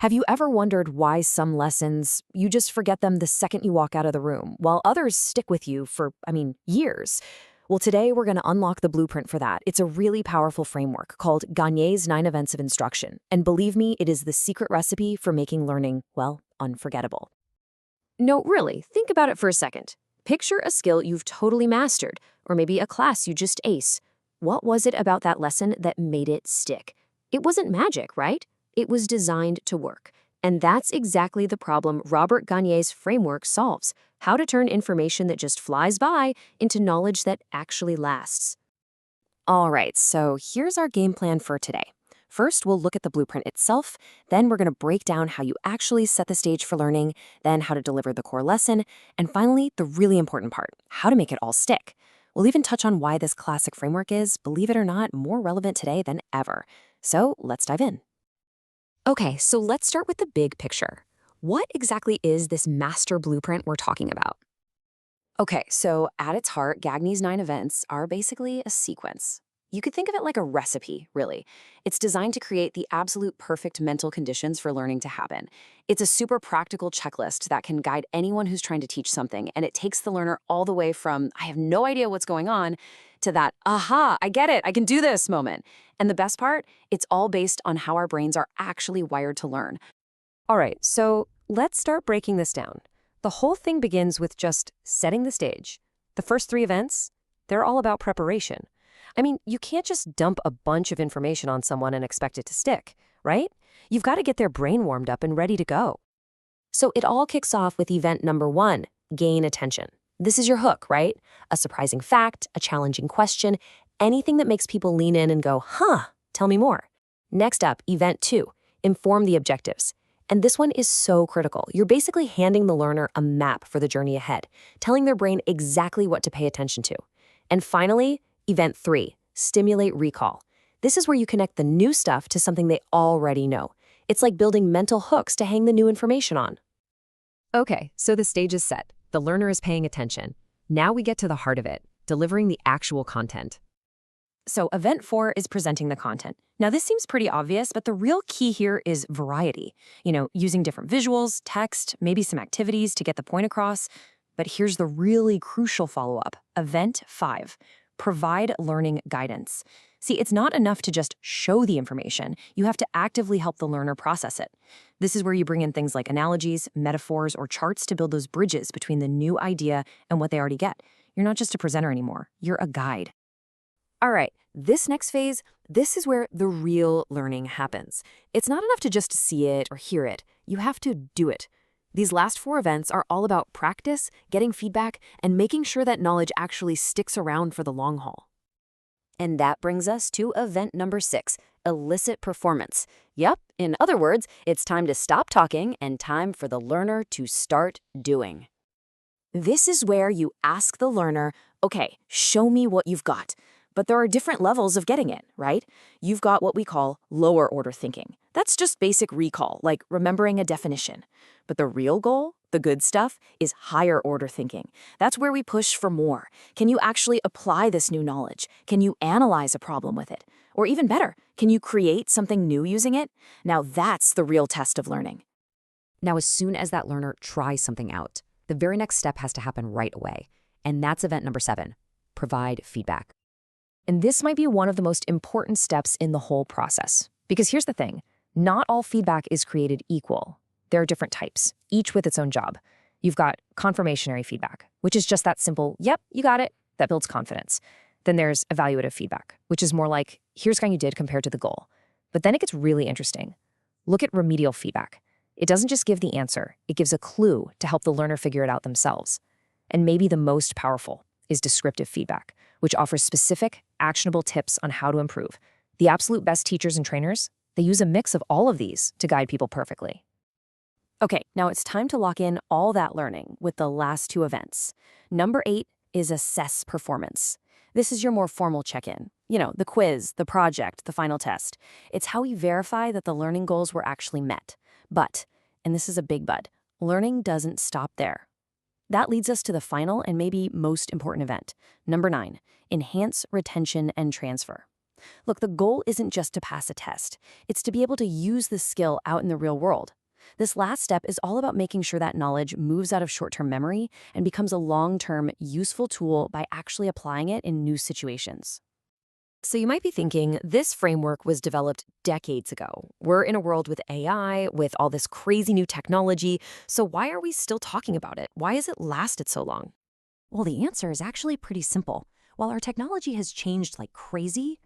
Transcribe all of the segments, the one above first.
Have you ever wondered why some lessons, you just forget them the second you walk out of the room, while others stick with you for, years? Well, today we're going to unlock the blueprint for that. It's a really powerful framework called Gagne's 9 Events of Instruction. And believe me, it is the secret recipe for making learning, well, unforgettable. No, really, think about it for a second. Picture a skill you've totally mastered, or maybe a class you just ace. What was it about that lesson that made it stick? It wasn't magic, right? It was designed to work. And that's exactly the problem Robert Gagne's framework solves: how to turn information that just flies by into knowledge that actually lasts. All right, so here's our game plan for today. First, we'll look at the blueprint itself, then we're going to break down how you actually set the stage for learning, then how to deliver the core lesson, and finally, the really important part, how to make it all stick. We'll even touch on why this classic framework is, believe it or not, more relevant today than ever. So let's dive in. Okay, so let's start with the big picture. What exactly is this master blueprint we're talking about? Okay, so at its heart, Gagne's 9 events are basically a sequence. You could think of it like a recipe, really. It's designed to create the absolute perfect mental conditions for learning to happen. It's a super practical checklist that can guide anyone who's trying to teach something, and it takes the learner all the way from, I have no idea what's going on, to that, aha, I get it, I can do this moment. And the best part, it's all based on how our brains are actually wired to learn. All right, so let's start breaking this down. The whole thing begins with just setting the stage. The first 3 events, they're all about preparation. You can't just dump a bunch of information on someone and expect it to stick, right? You've got to get their brain warmed up and ready to go. So it all kicks off with event number 1, gain attention. This is your hook, right? A surprising fact, a challenging question, anything that makes people lean in and go, huh, tell me more. Next up, event 2, inform the objectives. And this one is so critical. You're basically handing the learner a map for the journey ahead, telling their brain exactly what to pay attention to. And finally, event 3, stimulate recall. This is where you connect the new stuff to something they already know. It's like building mental hooks to hang the new information on. Okay, so the stage is set. The learner is paying attention. Now we get to the heart of it, delivering the actual content. So event 4 is presenting the content. Now this seems pretty obvious, but the real key here is variety. Using different visuals, text, maybe some activities to get the point across. But here's the really crucial follow-up. Event 5, provide learning guidance. See, it's not enough to just show the information. You have to actively help the learner process it. This is where you bring in things like analogies, metaphors, or charts to build those bridges between the new idea and what they already get. You're not just a presenter anymore. You're a guide. All right, this next phase, this is where the real learning happens. It's not enough to just see it or hear it. You have to do it. These last 4 events are all about practice, getting feedback, and making sure that knowledge actually sticks around for the long haul. And that brings us to event number 6, elicit performance. Yep, in other words, it's time to stop talking and time for the learner to start doing. This is where you ask the learner, okay, show me what you've got. But there are different levels of getting it, right? You've got what we call lower order thinking. That's just basic recall, like remembering a definition. But the real goal, the good stuff, is higher order thinking. That's where we push for more. Can you actually apply this new knowledge? Can you analyze a problem with it? Or even better, can you create something new using it? Now that's the real test of learning. Now, as soon as that learner tries something out, the very next step has to happen right away. And that's event number 7, provide feedback. And this might be one of the most important steps in the whole process. Because here's the thing, not all feedback is created equal. There are different types, each with its own job. You've got confirmatory feedback, which is just that simple, yep, you got it, that builds confidence. Then there's evaluative feedback, which is more like, here's how you did compared to the goal. But then it gets really interesting. Look at remedial feedback. It doesn't just give the answer, it gives a clue to help the learner figure it out themselves. And maybe the most powerful is descriptive feedback, which offers specific, actionable tips on how to improve. The absolute best teachers and trainers, they use a mix of all of these to guide people perfectly. Okay, now it's time to lock in all that learning with the last 2 events. Number 8 is assess performance. This is your more formal check-in. The quiz, the project, the final test. It's how we verify that the learning goals were actually met. But, and this is a big but, learning doesn't stop there. That leads us to the final and maybe most important event. Number 9, enhance retention and transfer. Look, the goal isn't just to pass a test. It's to be able to use the skill out in the real world. This last step is all about making sure that knowledge moves out of short-term memory and becomes a long-term, useful tool by actually applying it in new situations. So you might be thinking, this framework was developed decades ago. We're in a world with AI, with all this crazy new technology, so why are we still talking about it? Why has it lasted so long? Well, the answer is actually pretty simple. While our technology has changed like crazy,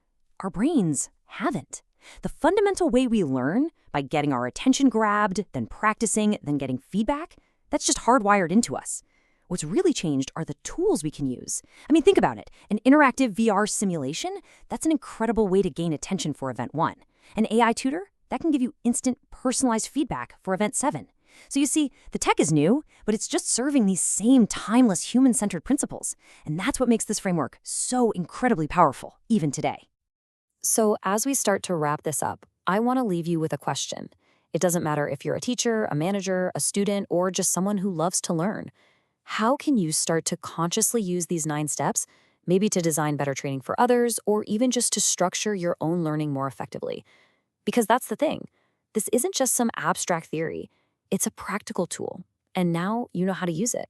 our brains haven't. The fundamental way we learn, by getting our attention grabbed, then practicing, then getting feedback, that's just hardwired into us. What's really changed are the tools we can use. I mean, think about it. An interactive VR simulation, that's an incredible way to gain attention for Event 1. An AI tutor, that can give you instant, personalized feedback for Event 7. So you see, the tech is new, but it's just serving these same timeless human-centered principles. And that's what makes this framework so incredibly powerful, even today. So as we start to wrap this up, I want to leave you with a question. It doesn't matter if you're a teacher, a manager, a student, or just someone who loves to learn. How can you start to consciously use these 9 steps, maybe to design better training for others, or even just to structure your own learning more effectively? Because that's the thing. This isn't just some abstract theory. It's a practical tool. And now you know how to use it.